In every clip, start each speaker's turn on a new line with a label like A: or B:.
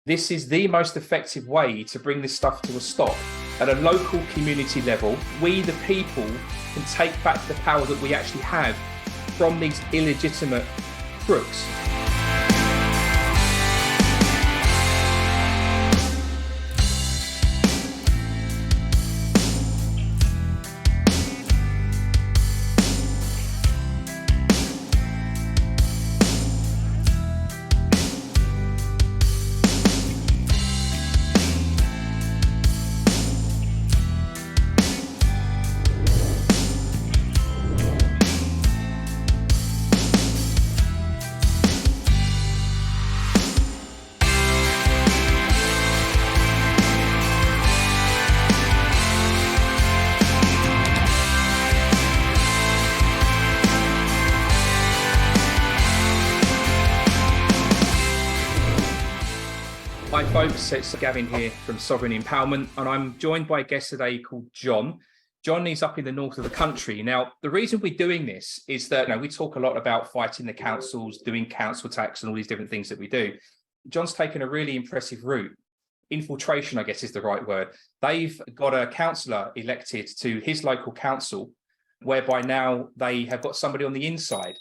A: This is the most effective way to bring this stuff to a stop. At a local community level, we the people can take back the power that we actually have from these illegitimate crooks. Hi folks, it's Gavin here from Sovereign Empowerment, and I'm joined by a guest today called John. John is up in the north of the country. Now, the reason we're doing this is that we talk a lot about fighting the councils, doing council tax and all these different things that we do. John's taken a really impressive route. Infiltration, I guess, is the right word. They've got a councillor elected to his local council, whereby now they have got somebody on the inside.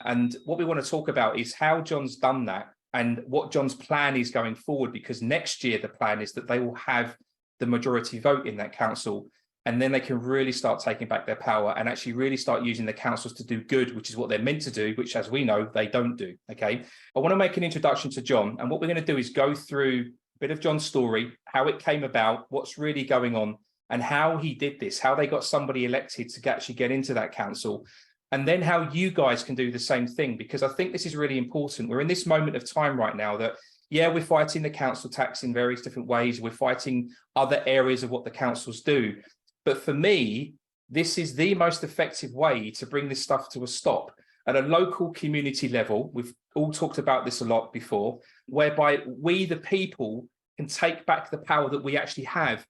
A: And what we want to talk about is how John's done that and what John's plan is going forward, because next year the plan is that they will have the majority vote in that council, and then they can really start taking back their power and actually really start using the councils to do good, which is what they're meant to do, which, as we know, they don't do. Okay, I want to make an introduction to John, and what we're going to do is go through a bit of John's story, how it came about, what's really going on, and how he did this, how they got somebody elected to actually get into that council. And then how you guys can do the same thing, because I think this is really important. We're in this moment of time right now that, yeah, we're fighting the council tax in various different ways. We're fighting other areas of what the councils do. But for me, this is the most effective way to bring this stuff to a stop. At a local community level, we've all talked about this a lot before, whereby we, the people, can take back the power that we actually have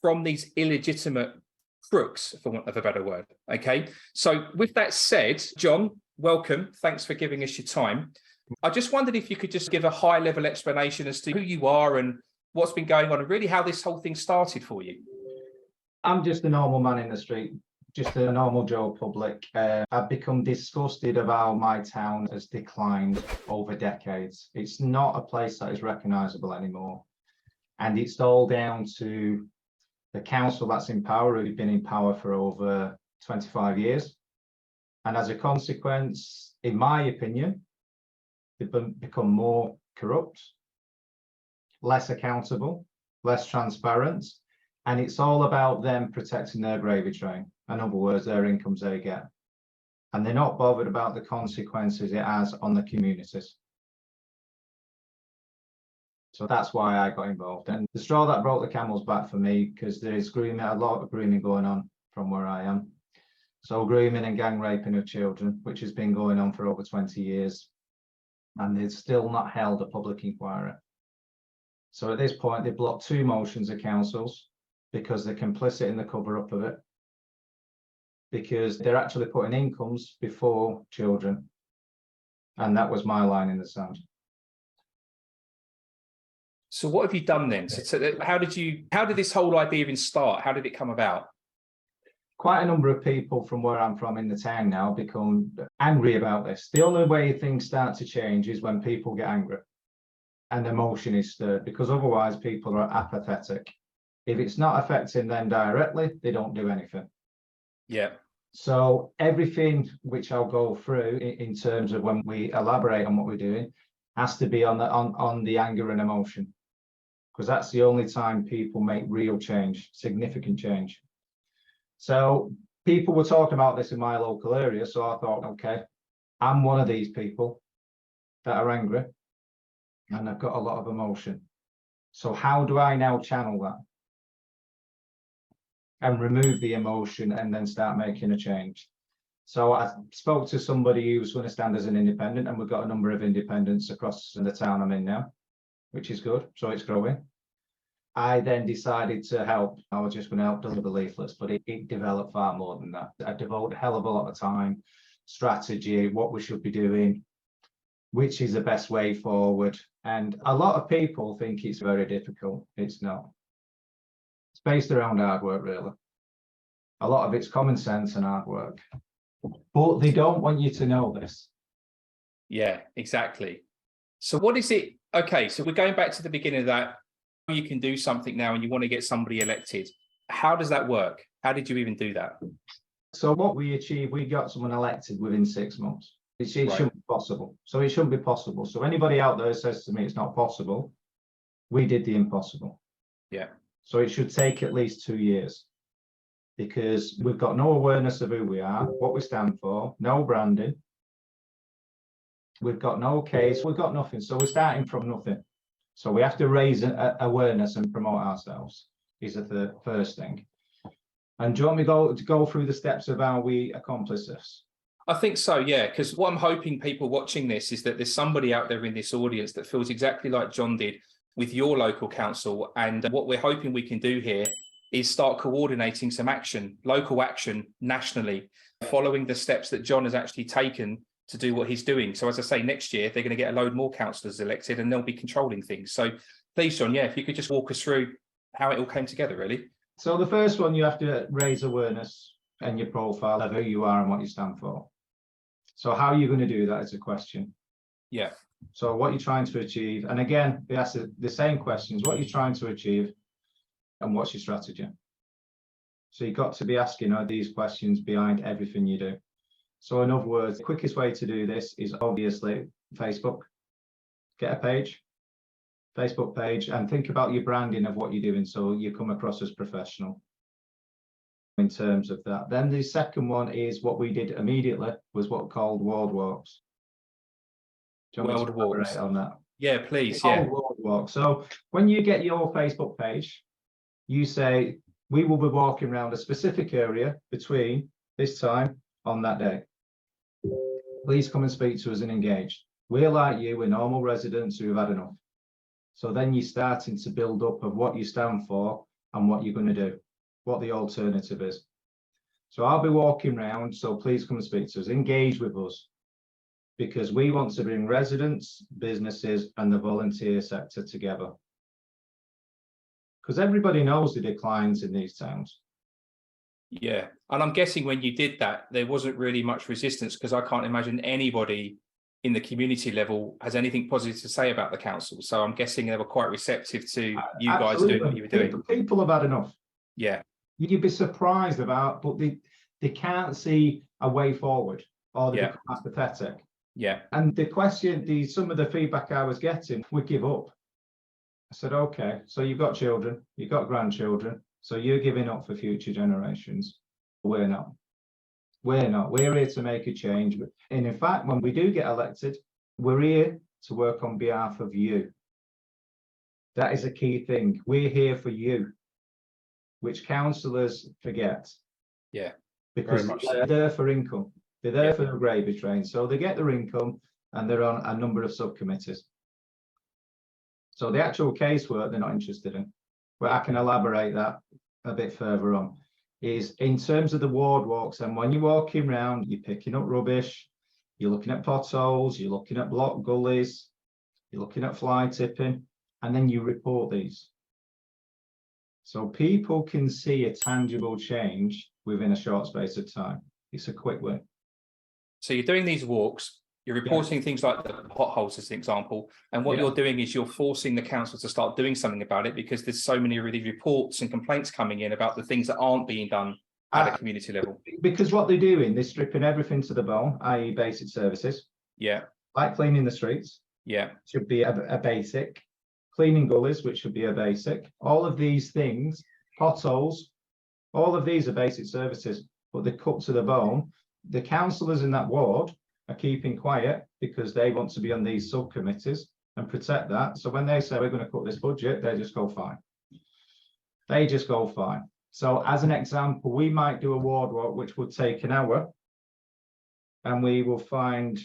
A: from these illegitimate crooks, for want of a better word. Okay, so with that said, John, welcome. Thanks for giving us your time. I just wondered if you could just give a high-level explanation as to who you are and what's been going on and really how this whole thing started for you.
B: I'm just a normal man in the street, just a normal Joe public. I've become disgusted of how my town has declined over decades. It's not a place that is recognisable anymore. And it's all down to the council that's in power, who've been in power for over 25 years. And as a consequence, in my opinion, they've become more corrupt, less accountable, less transparent. And it's all about them protecting their gravy train. In other words, their incomes they get. And they're not bothered about the consequences it has on the communities. So that's why I got involved. And the straw that broke the camel's back for me, because there is grooming, a lot of grooming going on from where I am. So grooming and gang raping of children, which has been going on for over 20 years. And they've still not held a public inquiry. So at this point, they've blocked 2 motions of councils because they're complicit in the cover-up of it. Because they're actually putting incomes before children. And that was my line in the sand.
A: So what have you done then? So how did this whole idea even start? How did it come about?
B: Quite a number of people from where I'm from in the town now become angry about this. The only way things start to change is when people get angry and emotion is stirred, because otherwise people are apathetic. If it's not affecting them directly, they don't do anything.
A: Yeah.
B: So everything which I'll go through in terms of when we elaborate on what we're doing has to be on the anger and emotion, because that's the only time people make real change, significant change. So people were talking about this in my local area, so I thought, okay, I'm one of these people that are angry and I've got a lot of emotion. So how do I now channel that and remove the emotion and then start making a change? So I spoke to somebody who was going to stand as an independent, and we've got a number of independents across the town I'm in now, which is good. So it's growing. I then decided to help. I was just going to help deliver leaflets, but it developed far more than that. I devote a hell of a lot of time, strategy, what we should be doing, which is the best way forward. And a lot of people think it's very difficult. It's not. It's based around hard work, really. A lot of it's common sense and hard work. But they don't want you to know this.
A: Yeah, exactly. So what is it? Okay, so we're going back to the beginning of that. You can do something now and you want to get somebody elected. How does that work? How did you even do that?
B: So what we achieved, we got someone elected within 6 months. It shouldn't be possible. So it shouldn't be possible. So anybody out there says to me it's not possible, we did the impossible.
A: Yeah.
B: So it should take at least 2 years because we've got no awareness of who we are, what we stand for, no branding. We've got no case, we've got nothing. So we're starting from nothing. So we have to raise awareness and promote ourselves is the first thing. And do you want me to go through the steps of how we accomplish this?
A: I think so, yeah, because what I'm hoping people watching this is that there's somebody out there in this audience that feels exactly like John did with your local council. And what we're hoping we can do here is start coordinating some action, local action nationally, following the steps that John has actually taken to do what he's doing. So as I say, next year, they're going to get a load more councillors elected and they'll be controlling things. So please, John, yeah, if you could just walk us through how it all came together, really.
B: So the first one, you have to raise awareness and your profile of who you are and what you stand for. So how are you going to do that is a question.
A: Yeah.
B: So what you're trying to achieve, and again, they ask the same questions, what you're trying to achieve and what's your strategy. So you've got to be asking these questions behind everything you do. So in other words, the quickest way to do this is obviously Facebook. Get a page, Facebook page, and think about your branding of what you're doing so you come across as professional in terms of that. Then the second one is what we did immediately was what we called world walks. Do you want me to elaborate on that?
A: Yeah, please. Yeah.
B: World walk. So when you get your Facebook page, you say, we will be walking around a specific area between this time on that day. Please come and speak to us and engage. We're like you, we're normal residents who've had enough. So then you're starting to build up of what you stand for and what you're going to do, what the alternative is. So I'll be walking around, so please come and speak to us, engage with us, because we want to bring residents, businesses, and the volunteer sector together. Because everybody knows the declines in these towns.
A: Yeah, and I'm guessing when you did that, there wasn't really much resistance because I can't imagine anybody in the community level has anything positive to say about the council. So I'm guessing they were quite receptive to you guys doing what you were doing.
B: People have had enough.
A: Yeah.
B: You'd be surprised about, but they can't see a way forward or they become apathetic.
A: Yeah.
B: And the question, some of the feedback I was getting, we give up. I said, okay, so you've got children, you've got grandchildren, so you're giving up for future generations. We're not. We're not. We're here to make a change. And in fact, when we do get elected, we're here to work on behalf of you. That is a key thing. We're here for you, which councillors forget.
A: Yeah.
B: Because they're there for income. They're there for the gravy train. So they get their income and they're on a number of subcommittees. So the actual casework they're not interested in. But I can elaborate that a bit further on. Is in terms of the ward walks, and when you're walking around, you're picking up rubbish, you're looking at potholes, you're looking at blocked gullies, you're looking at fly tipping, and then you report these. So people can see a tangible change within a short space of time. It's a quick win.
A: So you're doing these walks, you're reporting things like the potholes as an example, and what you're doing is you're forcing the council to start doing something about it because there's so many really reports and complaints coming in about the things that aren't being done at a community level.
B: Because what they're doing, they're stripping everything to the bone, i.e. basic services.
A: Yeah.
B: Like cleaning the streets.
A: Yeah.
B: Should be a basic. Cleaning gullies, which should be a basic. All of these things, potholes, all of these are basic services, but they're cut to the bone. The councillors in that ward are keeping quiet because they want to be on these subcommittees and protect that. So when they say we're going to cut this budget, they just go fine. They just go fine. So as an example, we might do a ward walk, which would take an hour, and we will find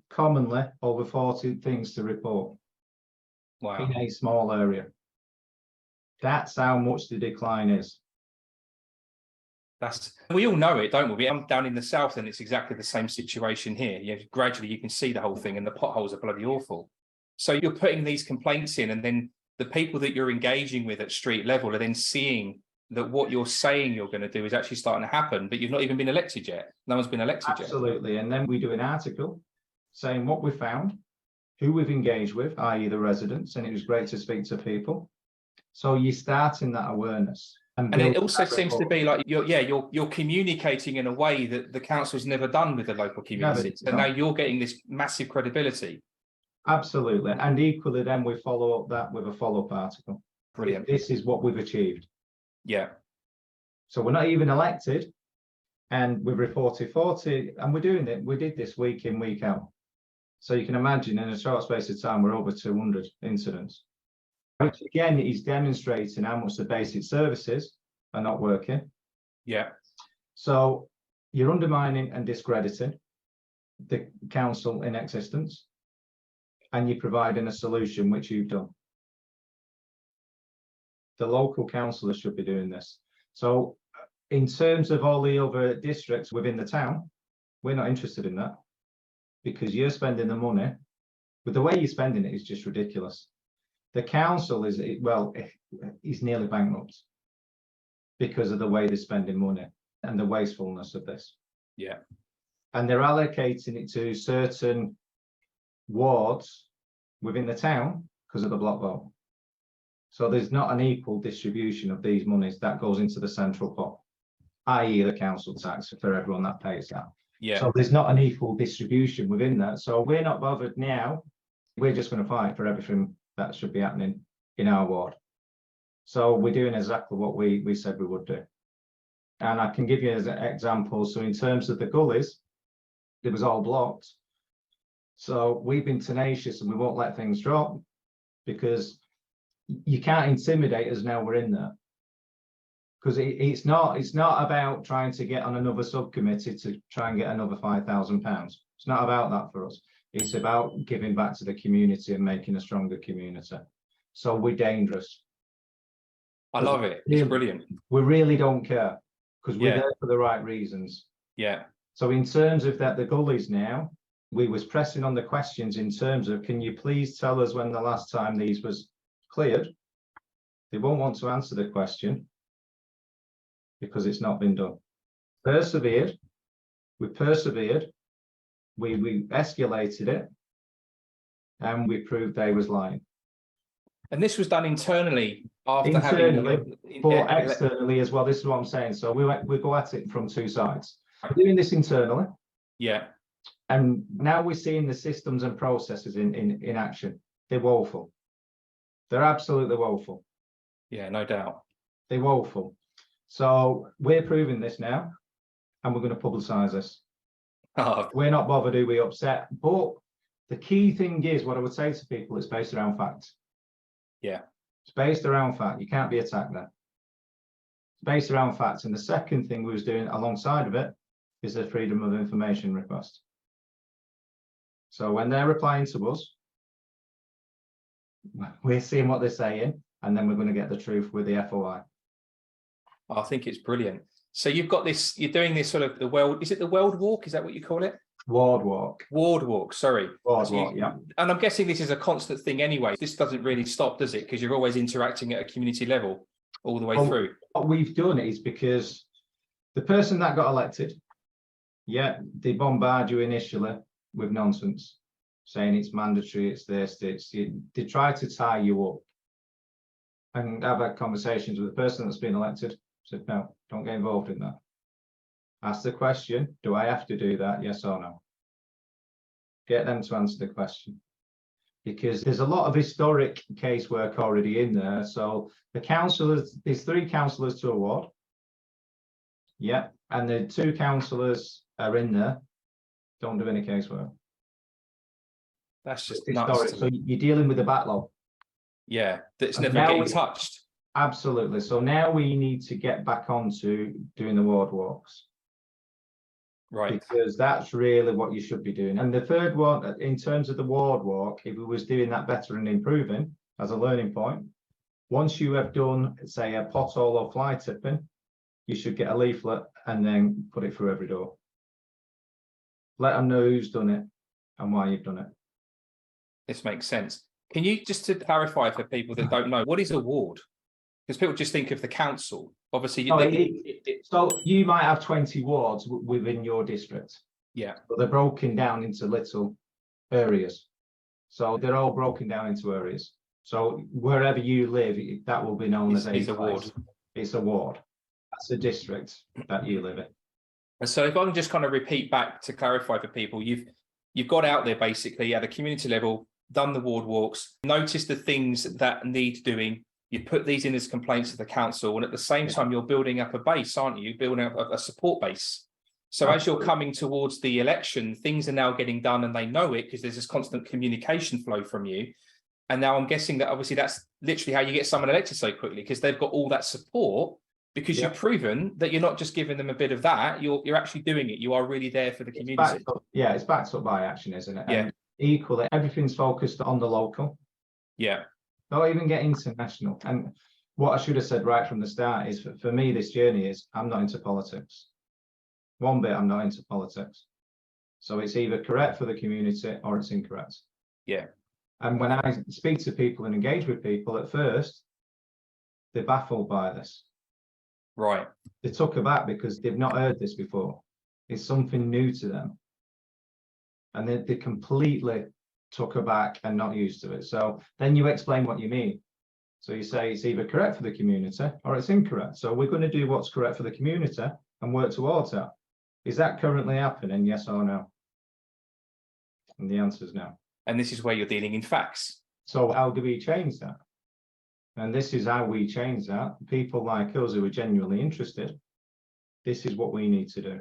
B: commonly over 40 things to report.
A: Wow.
B: In a small area. That's how much the decline is.
A: We all know it, don't we? I'm down in the south and it's exactly the same situation here. Gradually you can see the whole thing and the potholes are bloody awful. So you're putting these complaints in, and then the people that you're engaging with at street level are then seeing that what you're saying you're going to do is actually starting to happen, but you've not even been elected yet. No one's been elected yet.
B: Absolutely. And then we do an article saying what we found, who we've engaged with, i.e. the residents, and it was great to speak to people. So you're starting that awareness.
A: And it also seems to be like you're communicating in a way that the council's never done with the local community. So now you're getting this massive credibility.
B: Absolutely. And equally then we follow up that with a follow-up article.
A: Brilliant.
B: This is what we've achieved.
A: Yeah.
B: So we're not even elected, and we've reported 40, and we're doing it. We did this week in, week out. So you can imagine in a short space of time, we're over 200 incidents, which again is demonstrating how much the basic services are not working.
A: Yeah.
B: So you're undermining and discrediting the council in existence, and you're providing a solution, which you've done. The local councillors should be doing this. So in terms of all the other districts within the town, we're not interested in that, because you're spending the money, but the way you're spending it is just ridiculous. The council is, well, is nearly bankrupt because of the way they're spending money and the wastefulness of this.
A: Yeah.
B: And they're allocating it to certain wards within the town because of the block vote. So there's not an equal distribution of these monies that goes into the central pot, i.e. the council tax for everyone that pays that.
A: Yeah.
B: So there's not an equal distribution within that. So we're not bothered now. We're just going to fight for everything that should be happening in our ward. So we're doing exactly what we said we would do. And I can give you an example. So in terms of the gullies, it was all blocked. So we've been tenacious and we won't let things drop, because you can't intimidate us now we're in there. Because it's not about trying to get on another subcommittee to try and get another £5,000. It's not about that for us. It's about giving back to the community and making a stronger community. So we're dangerous.
A: I love it. It's brilliant.
B: We really don't care, because we're there for the right reasons.
A: Yeah.
B: So in terms of that, the gullies now, we was pressing on the questions in terms of, can you please tell us when the last time these was cleared? They won't want to answer the question because it's not been done. Persevered. We persevered. We escalated it, and we proved they was lying.
A: And this was done internally after
B: having, but externally as well. This is what I'm saying. So we go at it from two sides. We're doing this internally.
A: Yeah.
B: And now we're seeing the systems and processes in action. They're woeful. They're absolutely woeful.
A: Yeah, no doubt.
B: They're woeful. So we're proving this now, and we're going to publicise this.
A: Oh.
B: We're not bothered who we upset, but the key thing is, what I would say to people, it's based around facts.
A: Yeah.
B: It's based around fact. You can't be attacked there. It's based around facts. And the second thing we was doing alongside of it is the freedom of information request. So when they're replying to us, we're seeing what they're saying, and then we're going to get the truth with the FOI.
A: I think it's brilliant. So you've got this, you're doing this sort of the world, is it the world walk? Is that what you call it?
B: Ward walk.
A: Ward walk, sorry.
B: Ward walk, yeah.
A: And I'm guessing this is a constant thing anyway. This doesn't really stop, does it? Because you're always interacting at a community level all the way through.
B: What we've done is, because the person that got elected, they bombard you initially with nonsense, saying it's mandatory, it's this, they try to tie you up. And I've had conversations with the person that's been elected, said, no, don't get involved in that. Ask the question, do I have to do that? Yes or no? Get them to answer the question. Because there's a lot of historic casework already in there. So the councillors, there's 3 councillors to a ward. Yeah, and the 2 councillors are in there, don't do any casework.
A: That's just
B: historic. So you're dealing with a backlog.
A: Yeah, that's never getting touched.
B: Absolutely. So now we need to get back onto doing the ward walks.
A: Right.
B: Because that's really what you should be doing. And the third one, in terms of the ward walk, if we was doing that better and improving as a learning point, once you have done, say, a pothole or fly tipping, you should get a leaflet and then put it through every door. Let them know who's done it and why you've done it.
A: This makes sense. Can you, just to clarify for people that don't know, what is a ward? Because people just think of the council. Obviously,
B: so you might have 20 wards within your district.
A: Yeah.
B: But they're broken down into little areas. So they're all broken down into areas. So wherever you live, that will be known as a
A: ward.
B: It's a ward. That's a district that you live in.
A: And so if I can just kind of repeat back to clarify for people, you've got out there basically at a community level, done the ward walks, noticed the things that need doing. You put these in as complaints to the council, and at the same time, you're building up a base, aren't you? Building up a support base. So as you're coming towards the election, things are now getting done, and they know it because there's this constant communication flow from you. And now I'm guessing that obviously that's literally how you get someone elected so quickly, because they've got all that support, because you've proven that you're not just giving them a bit of that, you're actually doing it. You are really there for the community.
B: It's backed up by action, isn't it?
A: Yeah.
B: And equally, everything's focused on the local.
A: Yeah.
B: Don't even get international. And what I should have said right from the start is, for me, this journey is, I'm not into politics. One bit, I'm not into politics. So it's either correct for the community or it's incorrect.
A: Yeah.
B: And when I speak to people and engage with people, at first, they're baffled by this.
A: Right.
B: They took aback because they've not heard this before. It's something new to them. And they completely took aback and not used to it. So then you explain what you mean. So you say it's either correct for the community or it's incorrect. So we're going to do what's correct for the community and work towards that. Is that currently happening? Yes or no? And the answer is no.
A: And this is where you're dealing in facts.
B: So how do we change that? And this is how we change that. People like us who are genuinely interested, this is what we need to do.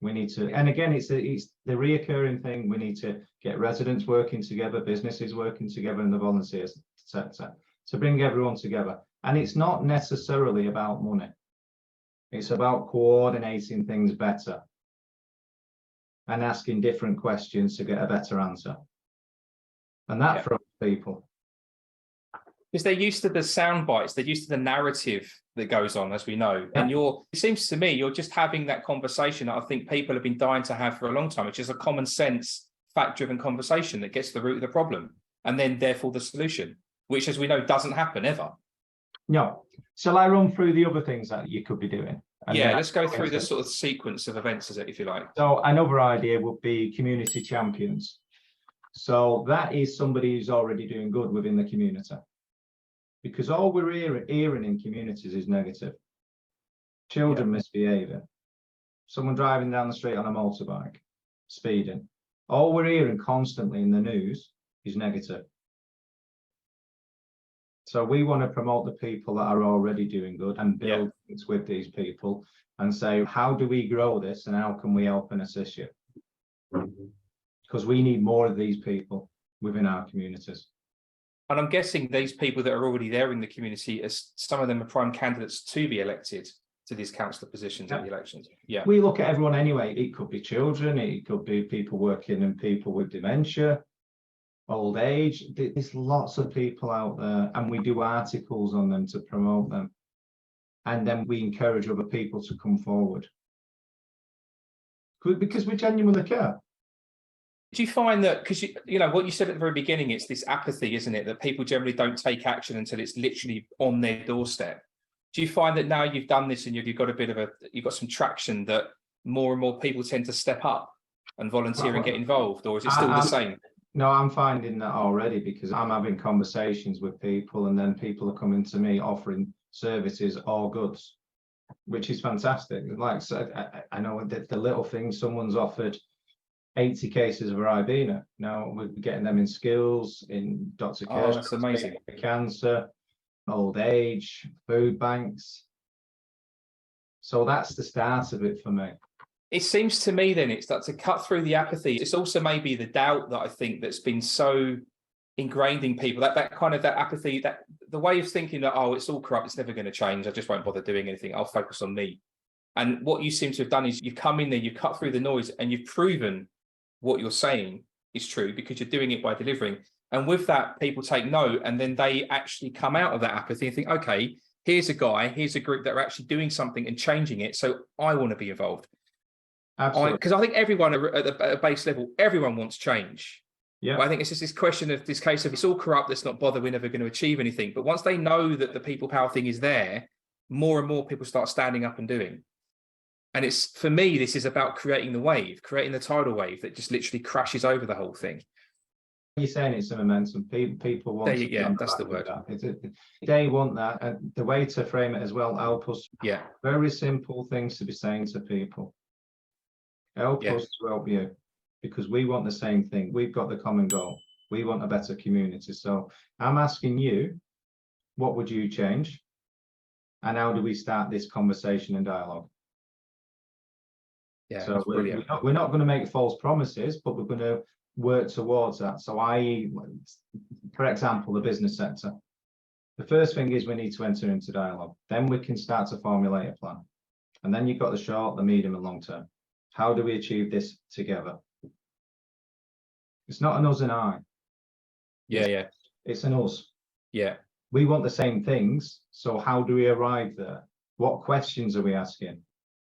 B: We need to, and again, it's the reoccurring thing. We need to get residents working together, businesses working together, and the volunteers sector to bring everyone together. And it's not necessarily about money. It's about coordinating things better and asking different questions to get a better answer. And that for people.
A: Because they're used to the sound bites, they're used to the narrative that goes on, as we know. And it seems to me, you're just having that conversation that I think people have been dying to have for a long time, which is a common sense, fact-driven conversation that gets to the root of the problem, and then therefore the solution, which, as we know, doesn't happen ever.
B: No. Shall I run through the other things that you could be doing?
A: Yeah, let's go through the sort of sequence of events, if you like.
B: So another idea would be community champions. So that is somebody who's already doing good within the community. Because all we're hearing in communities is negative. Children misbehaving. Someone driving down the street on a motorbike, speeding. All we're hearing constantly in the news is negative. So we want to promote the people that are already doing good and build things with these people and say, how do we grow this and how can we help and assist you? Because we need more of these people within our communities.
A: And I'm guessing these people that are already there in the community, as some of them are prime candidates to be elected to these councillor positions at the elections. Yeah.
B: We look at everyone anyway. It could be children, it could be people working and people with dementia, old age. There's lots of people out there, and we do articles on them to promote them. And then we encourage other people to come forward. Because we genuinely care.
A: Do you find that, because you know what you said at the very beginning, it's this apathy, isn't it, that people generally don't take action until it's literally on their doorstep? Do you find that now you've done this and you've got you've got some traction, that more and more people tend to step up and volunteer and get involved, or is it still the same?
B: No, I'm finding that already, because I'm having conversations with people, and then people are coming to me offering services or goods, which is fantastic. Like, so I know that the little things, someone's offered 80 cases of Ribena. Now we're getting them in skills, in Dr.
A: Oh, that's amazing.
B: Cancer, old age, food banks. So that's the start of it for me.
A: It seems to me then it's that to cut through the apathy. It's also maybe the doubt that I think that's been so ingrained in people, that apathy, that the way of thinking that, oh, it's all corrupt, it's never going to change, I just won't bother doing anything, I'll focus on me. And what you seem to have done is you've come in there, you've cut through the noise, and you've proven what you're saying is true, because you're doing it by delivering. And with that, people take note, and then they actually come out of that apathy and think, okay, here's a guy, here's a group that are actually doing something and changing it, so I want to be involved.
B: Absolutely.
A: Because I think everyone at a base level, everyone wants change.
B: Yeah.
A: But I think it's just this question of this case of it's all corrupt, let's not bother, we're never going to achieve anything. But once they know that the people power thing is there, more and more people start standing up and doing. And it's, for me, this is about creating the wave, creating the tidal wave that just literally crashes over the whole thing.
B: You're saying it's a momentum. People want to
A: Yeah, that's the word.
B: They want that. And the way to frame it as well, help us.
A: Yeah.
B: Very simple things to be saying to people. Help us to help you, because we want the same thing. We've got the common goal. We want a better community. So I'm asking you, what would you change? And how do we start this conversation and dialogue?
A: Yeah,
B: so we're not going to make false promises, but we're going to work towards that. So for example, the business sector. The first thing is we need to enter into dialogue. Then we can start to formulate a plan. And then you've got the short, the medium and long term. How do we achieve this together? It's not an us and I. It's an us.
A: Yeah.
B: We want the same things. So how do we arrive there? What questions are we asking?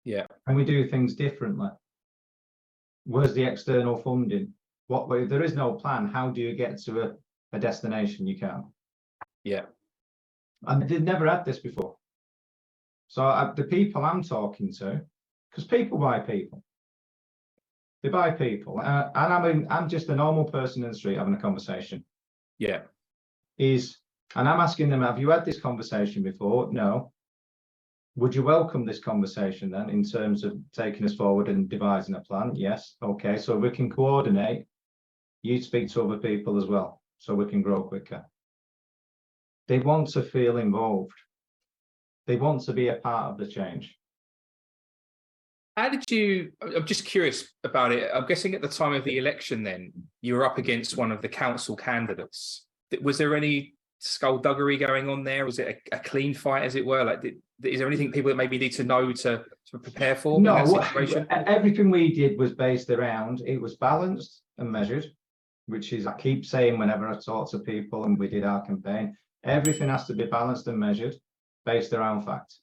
A: Yeah.
B: And we do things differently. Where's the external funding? If there is no plan, how do you get to a destination? You can't.
A: Yeah.
B: And they've never had this before. So the people I'm talking to, because people buy people. They buy people. And I'm just a normal person in the street having a conversation.
A: Yeah.
B: And I'm asking them, have you had this conversation before? No. Would you welcome this conversation then in terms of taking us forward and devising a plan? Yes. Okay. So we can coordinate. You speak to other people as well, so we can grow quicker. They want to feel involved. They want to be a part of the change.
A: How did you, I'm just curious about it. I'm guessing at the time of the election then, you were up against one of the council candidates. Was there any skullduggery going on there? Was it a clean fight, as it were? Like, is there anything people that maybe need to know to prepare for in that situation?
B: Everything we did was based around, it was balanced and measured, which is, I keep saying whenever I talk to people and we did our campaign, everything has to be balanced and measured based around fact.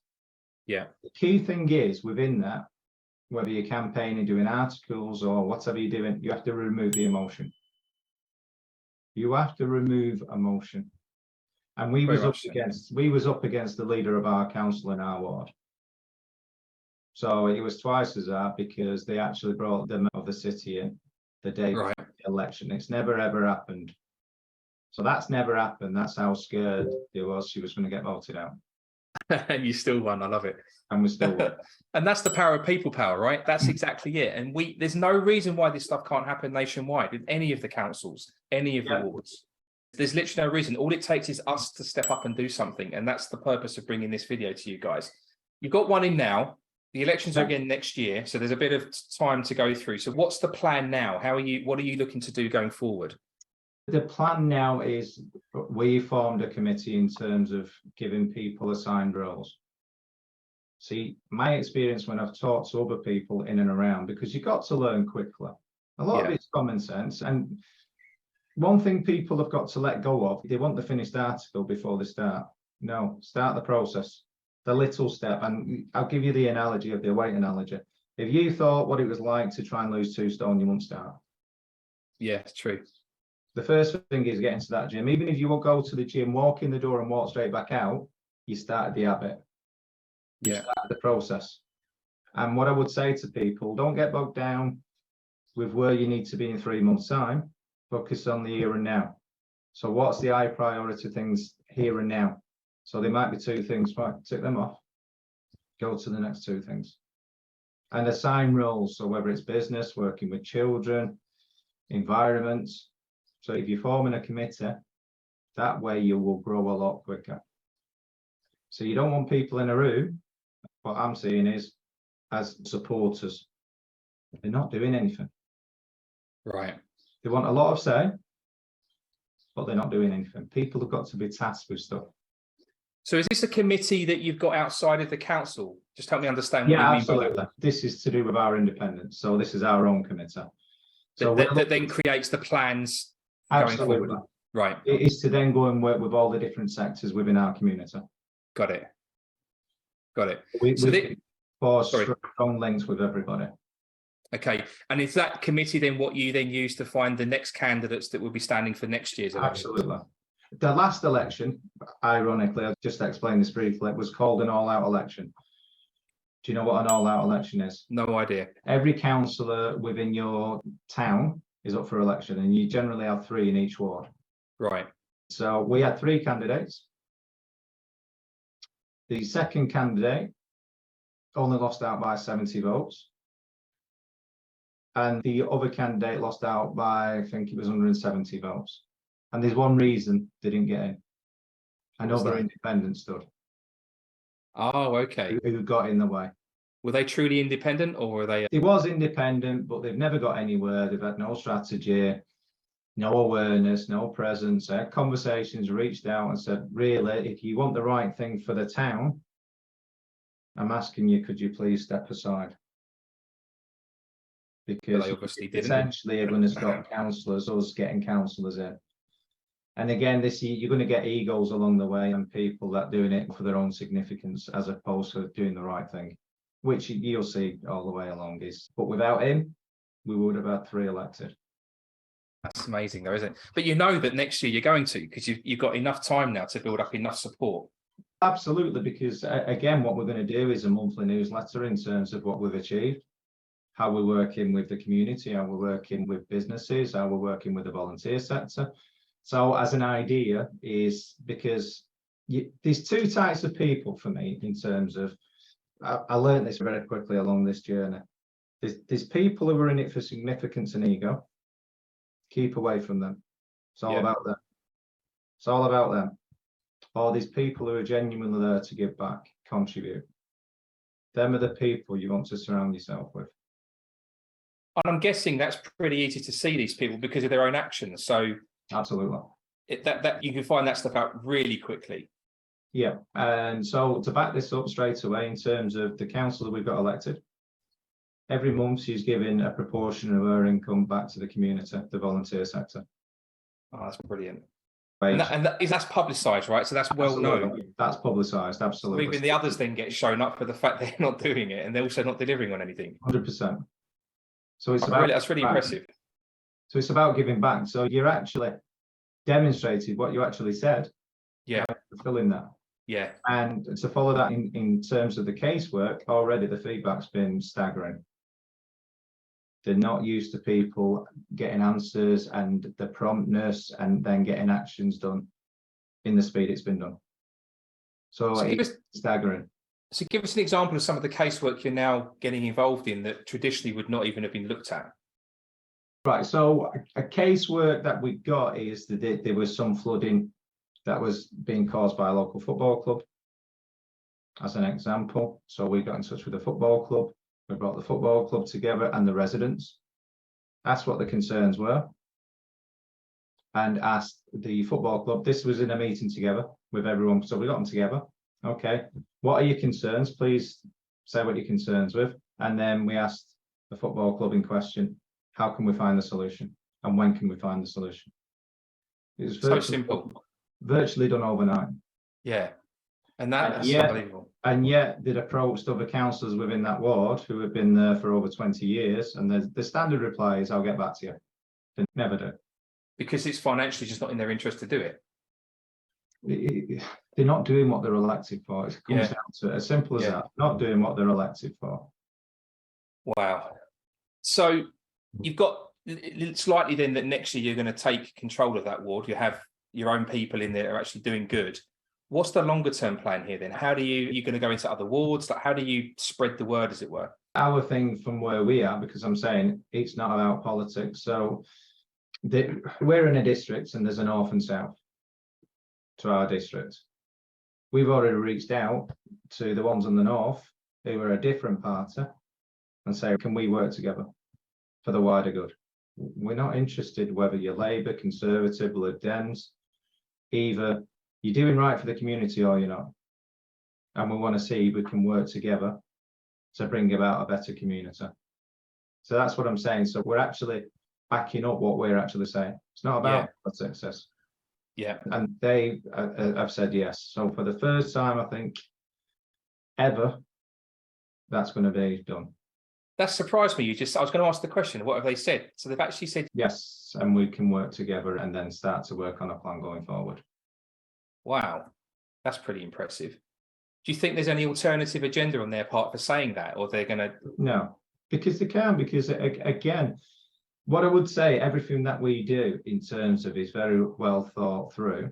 A: Yeah.
B: The key thing is within that, whether you're campaigning, doing articles or whatever you're doing, you have to remove the emotion. You have to remove emotion. And we was up against the leader of our council in our ward. So it was twice as hard because they actually brought the mayor of the city in the day before the election. It's never ever happened. So that's never happened. That's how scared she was going to get voted out.
A: And you still won. I love it.
B: And we still won.
A: And that's the power of people power, right? That's exactly it. And there's no reason why this stuff can't happen nationwide in any of the councils, any of the wards. There's literally no reason. All it takes is us to step up and do something. And that's the purpose of bringing this video to you guys. You've got one in now. The elections are again next year. So there's a bit of time to go through. So what's the plan now? What are you looking to do going forward?
B: The plan now is we formed a committee in terms of giving people assigned roles. See, my experience when I've talked to other people in and around, because you've got to learn quickly. A lot of it's common sense. And one thing people have got to let go of, they want the finished article before they start. No, start the process, the little step. And I'll give you the analogy of the weight analogy. If you thought what it was like to try and lose 2 stone, you wouldn't start.
A: Yeah, it's true.
B: The first thing is getting to that gym. Even if you will go to the gym, walk in the door and walk straight back out, you started the habit. You started the process. And what I would say to people, don't get bogged down with where you need to be in 3 months' time. Focus on the here and now. So what's the high priority things here and now? So there might be 2 things, right? Tick them off. Go to the next 2 things. And assign roles. So whether it's business, working with children, environments. So if you're forming a committee, that way you will grow a lot quicker. So you don't want people in a room. What I'm seeing is as supporters, they're not doing anything.
A: Right.
B: They want a lot of say, but they're not doing anything. People have got to be tasked with stuff.
A: So is this a committee that you've got outside of the council? Just help me understand what you mean
B: absolutely.
A: by that.
B: This is to do with our independence. So this is our own committee. So
A: that then creates the plans going forward. Right.
B: It is to then go and work with all the different sectors within our community.
A: Got it.
B: We strong links with everybody.
A: Okay. And is that committee then what you then use to find the next candidates that will be standing for next year's election?
B: Absolutely. The last election, ironically, I'll just explain this briefly, was called an all-out election. Do you know what an all-out election is?
A: No idea.
B: Every councillor within your town is up for election, and you generally have 3 in each ward.
A: Right.
B: So we had 3 candidates. The second candidate only lost out by 70 votes. And the other candidate lost out by, I think it was 170 votes. And there's one reason they didn't get in. Another independent stood.
A: Oh, okay.
B: Who got in the way.
A: Were they truly independent, or were they?
B: It was independent, but they've never got anywhere. They've had no strategy, no awareness, no presence. They had conversations, reached out and said, really, if you want the right thing for the town, I'm asking you, could you please step aside? Because
A: they obviously didn't.
B: Essentially, everyone has got councillors, us getting councillors in. And again, you're going to get egos along the way and people that doing it for their own significance as opposed to doing the right thing, which you'll see all the way along is. But without him, we would have had 3 elected.
A: That's amazing, though, isn't it? But you know that next year you're going to, because you've got enough time now to build up enough support.
B: Absolutely, because again, what we're going to do is a monthly newsletter in terms of what we've achieved, how we're working with the community, how we're working with businesses, how we're working with the volunteer sector. So as an idea is because there's 2 types of people for me in terms of, I learned this very quickly along this journey. There's people who are in it for significance and ego. Keep away from them. It's all about them. It's all about them. Or there's people who are genuinely there to give back, contribute. Them are the people you want to surround yourself with.
A: And I'm guessing that's pretty easy to see these people because of their own actions. So
B: absolutely,
A: that you can find that stuff out really quickly.
B: Yeah, and so to back this up straight away in terms of the councillor we've got elected, every month she's giving a proportion of her income back to the community, the volunteer sector.
A: Oh, that's brilliant. And that's publicised, right? So that's well known.
B: That's publicised, absolutely.
A: So even the others then get shown up for the fact they're not doing it and they're also not delivering on anything.
B: 100%. So it's
A: that's really impressive.
B: So it's about giving back. So you're actually demonstrated what you actually said.
A: Yeah.
B: Fulfilling that.
A: Yeah.
B: And to follow that in terms of the casework, already the feedback's been staggering. They're not used to people getting answers and the promptness and then getting actions done in the speed it's been done. So it's staggering.
A: So give us an example of some of the casework you're now getting involved in that traditionally would not even have been looked at.
B: Right, so a casework that we got is that there was some flooding that was being caused by a local football club, as an example. So we got in touch with the football club. We brought the football club together and the residents. Asked what the concerns were and asked the football club. This was in a meeting together with everyone. So we got them together. Okay, what are your concerns? Please say what your concerns with. And then we asked the football club in question, how can we find the solution? And when can we find the solution? It was
A: so simple.
B: Virtually done overnight.
A: Yeah. And that's unbelievable.
B: And yet they'd approached other councillors within that ward who have been there for over 20 years. And the standard reply is, I'll get back to you. They never do.
A: Because it's financially just not in their interest to do it.
B: They're not doing what they're elected for. It comes down to it. As simple as that. Not doing what they're elected for.
A: Wow. So you've got slightly then that next year you're going to take control of that ward. You have your own people in there that are actually doing good. What's the longer term plan here then? How do you're going to go into other wards? Like, how do you spread the word, as it were?
B: Our thing from where we are, because I'm saying it's not about politics. So we're in a district and there's a north and south to our district. We've already reached out to the ones on the north who are a different party and say, can we work together for the wider good? We're not interested whether you're Labour, Conservative, Lib Dems, either you're doing right for the community or you're not. And we want to see if we can work together to bring about a better community. So that's what I'm saying. So we're actually backing up what we're actually saying. It's not about success.
A: Yeah.
B: And they have said yes. So for the first time, I think, ever, that's going to be done.
A: That surprised me. I was going to ask the question, what have they said? So they've actually said,
B: yes, and we can work together and then start to work on a plan going forward.
A: wow, that's pretty impressive. Do you think there's any alternative agenda on their part for saying that, or they're going to?
B: No, because they can, because again, what I would say, everything that we do in terms of is very well thought through.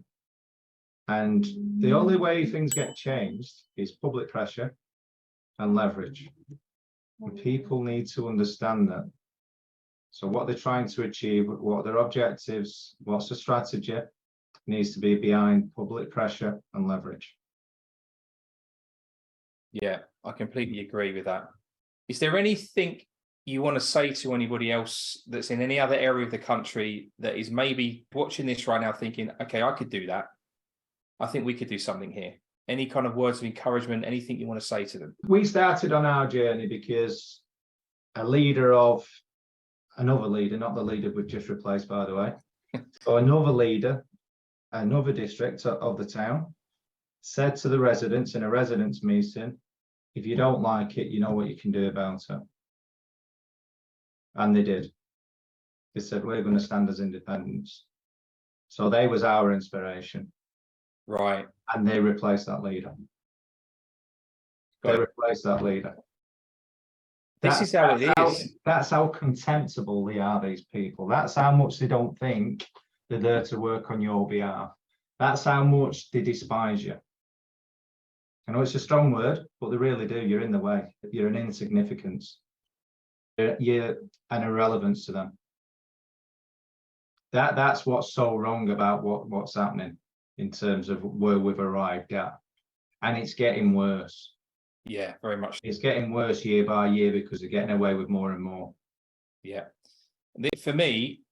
B: And the only way things get changed is public pressure and leverage. And people need to understand that. So what they're trying to achieve, what their objectives, what's the strategy, needs to be behind public pressure and leverage.
A: Yeah, I completely agree with that. Is there anything you want to say to anybody else that's in any other area of the country that is maybe watching this right now thinking, okay, I could do that. I think we could do something here. Any kind of words of encouragement, anything you want to say to them?
B: We started on our journey because a leader of another leader, not the leader we've just replaced, by the way, or another leader, another district of the town, said to the residents in a residents meeting, if you don't like it, you know what you can do about it. And they did. They said, we're going to stand as independents. So they was our inspiration.
A: Right.
B: And they replaced that leader. They replaced that leader.
A: This is how it is.
B: That's how contemptible they are, these people. That's how much they don't think they're there to work on your behalf. That's how much they despise you. I know it's a strong word, but they really do. You're in the way. You're an insignificance. You're an irrelevance to them. That's what's so wrong about what's happening in terms of where we've arrived at. And it's getting worse.
A: Yeah, very much.
B: It's getting worse year by year because they're getting away with more and more.
A: Yeah. For me,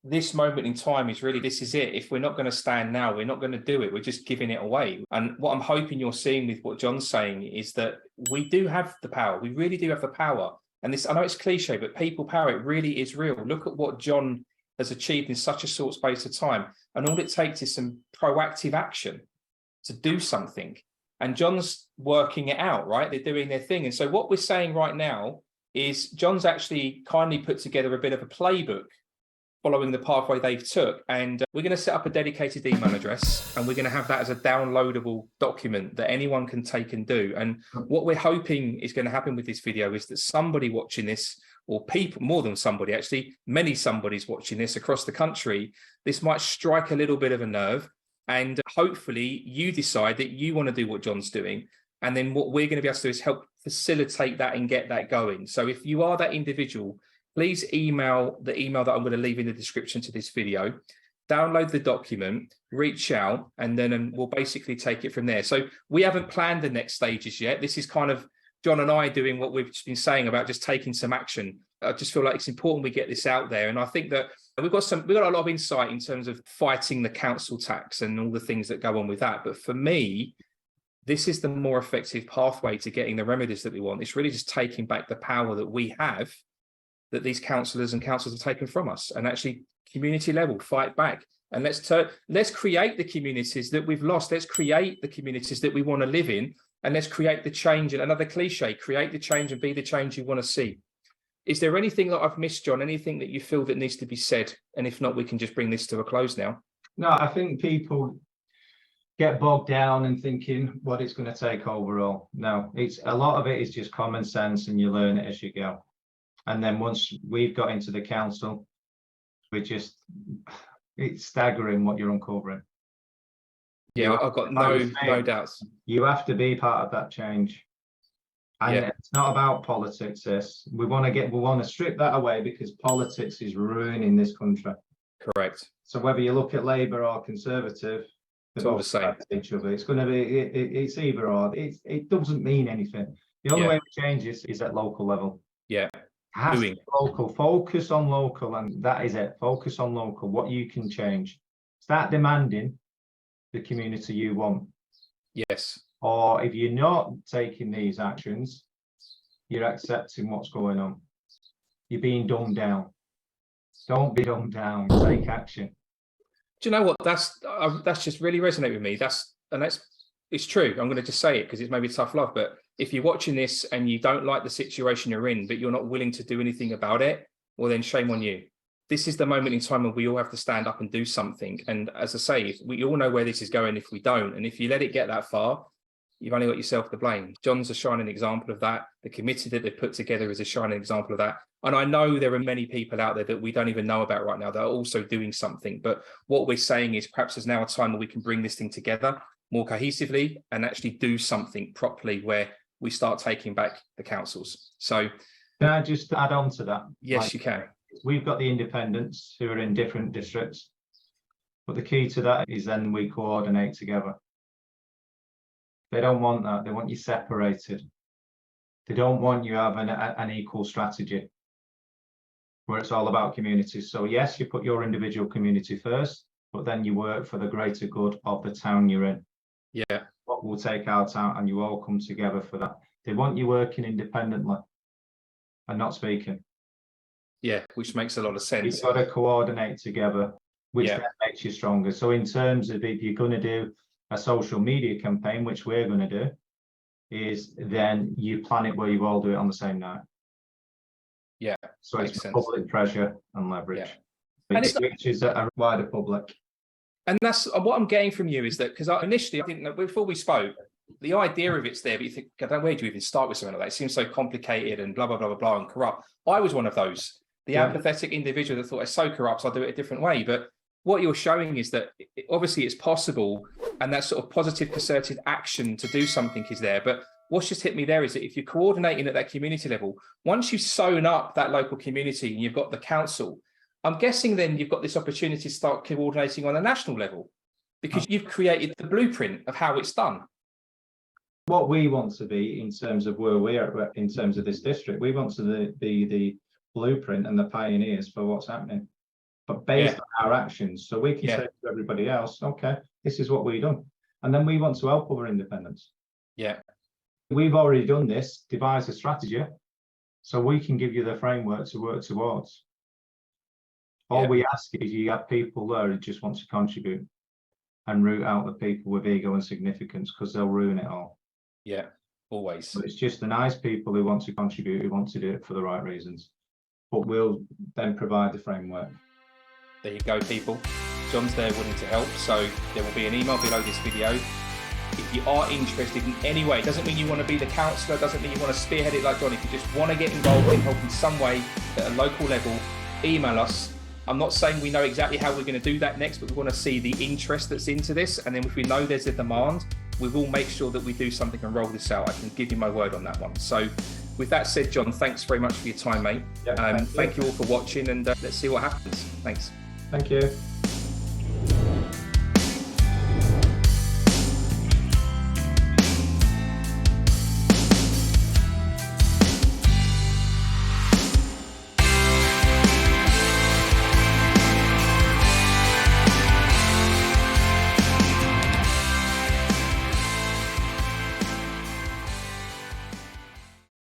A: this moment in time is really, this is it. If we're not going to stand now, we're not going to do it. We're just giving it away. And what I'm hoping you're seeing with what John's saying is that we do have the power. We really do have the power. And this, I know it's cliche, but people power, it really is real. Look at what John has achieved in such a short space of time. And all it takes is some proactive action to do something. And John's working it out, right? They're doing their thing. And so what we're saying right now is John's actually kindly put together a bit of a playbook following the pathway they've took. And we're going to set up a dedicated email address, and we're going to have that as a downloadable document that anyone can take and do. And what we're hoping is going to happen with this video is that somebody watching this, or people, more than somebody, actually, many somebodies watching this across the country, this might strike a little bit of a nerve. And hopefully you decide that you want to do what John's doing. And then what we're going to be able to do is help facilitate that and get that going. So if you are that individual, please email the email that I'm going to leave in the description to this video, download the document, reach out, and then we'll basically take it from there. So we haven't planned the next stages yet. This is kind of John and I doing what we've been saying about just taking some action. I just feel like it's important we get this out there. And I think that we've got a lot of insight in terms of fighting the council tax and all the things that go on with that. But for me, this is the more effective pathway to getting the remedies that we want. It's really just taking back the power that we have, that these councillors and councils have taken from us, and actually community level fight back. And let's create the communities that we've lost. Let's create the communities that we want to live in, and let's create the change. And another cliche, create the change and be the change you want to see. Is there anything that I've missed, John? Anything that you feel that needs to be said? And if not, we can just bring this to a close now.
B: No, I think people get bogged down in thinking what it's going to take overall. No, it's a lot of it is just common sense, and you learn it as you go. And then once we've got into the council, it's staggering what you're uncovering.
A: Yeah, I've got no doubts.
B: You have to be part of that change. And it's not about politics, this. We want to strip that away, because politics is ruining this country.
A: Correct.
B: So whether you look at Labour or Conservative,
A: it's all the same.
B: Each other. It's going to be, it's either or. It doesn't mean anything. The only way we change is at local level.
A: Yeah.
B: Local, focus on local, and that is it. Focus on local, what you can change. Start demanding the community you want.
A: Yes.
B: Or if you're not taking these actions, you're accepting what's going on. You're being dumbed down. Don't be dumbed down. Take action.
A: Do you know what? That's just really resonated with me. That's it's true. I'm going to just say it because it's maybe tough love, but if you're watching this and you don't like the situation you're in, but you're not willing to do anything about it, well, then shame on you. This is the moment in time when we all have to stand up and do something. And as I say, we all know where this is going if we don't. And if you let it get that far, you've only got yourself to blame. John's a shining example of that. The committee that they put together is a shining example of that. And I know there are many people out there that we don't even know about right now that are also doing something. But what we're saying is perhaps there's now a time where we can bring this thing together more cohesively and actually do something properly where we start taking back the councils. So
B: can I just add on to that?
A: yes, you can.
B: We've got the independents who are in different districts, but the key to that is then we coordinate together. They don't want that. They want you separated. They don't want you having an equal strategy where it's all about communities. So yes, you put your individual community first, but then you work for the greater good of the town you're in.
A: Yeah.
B: What will take our town, and you all come together for that. They want you working independently and not speaking.
A: Yeah, which makes a lot of sense.
B: You've got to coordinate together, which then makes you stronger. So in terms of if you're going to do a social media campaign, which we're going to do, is then you plan it where you all do it on the same night.
A: Yeah.
B: So it's public pressure and leverage, which is a wider public.
A: And that's what I'm getting from you is that, because initially I think that before we spoke, the idea of it's there, but you think, God, where do you even start with something like that? It seems so complicated and blah, blah, blah, blah, blah, and corrupt. I was one of those, the apathetic individual that thought it's so corrupt, so I'll do it a different way. But what you're showing is that obviously it's possible, and that sort of positive concerted action to do something is there. But what's just hit me there is that if you're coordinating at that community level, once you've sewn up that local community and you've got the council, I'm guessing then you've got this opportunity to start coordinating on a national level because you've created the blueprint of how it's done.
B: What we want to be in terms of where we are in terms of this district, we want to be the blueprint and the pioneers for what's happening, but based on our actions. So we can say to everybody else, okay, this is what we've done. And then we want to help other independents.
A: Yeah.
B: We've already done this, devise a strategy, so we can give you the framework to work towards. All we ask is you have people there who just want to contribute and root out the people with ego and significance, because they'll ruin it all.
A: Yeah, always.
B: But it's just the nice people who want to contribute, who want to do it for the right reasons. But we'll then provide the framework.
A: There you go, people. John's there willing to help. So there will be an email below this video. If you are interested in any way, doesn't mean you want to be the counsellor, doesn't mean you want to spearhead it like John. If you just want to get involved in help in some way at a local level, email us. I'm not saying we know exactly how we're going to do that next, but we want to see the interest that's into this. And then if we know there's a demand, we will make sure that we do something and roll this out. I can give you my word on that one. So with that said, John, thanks very much for your time, mate. Thank you all for watching, and let's see what happens. Thanks.
B: Thank you.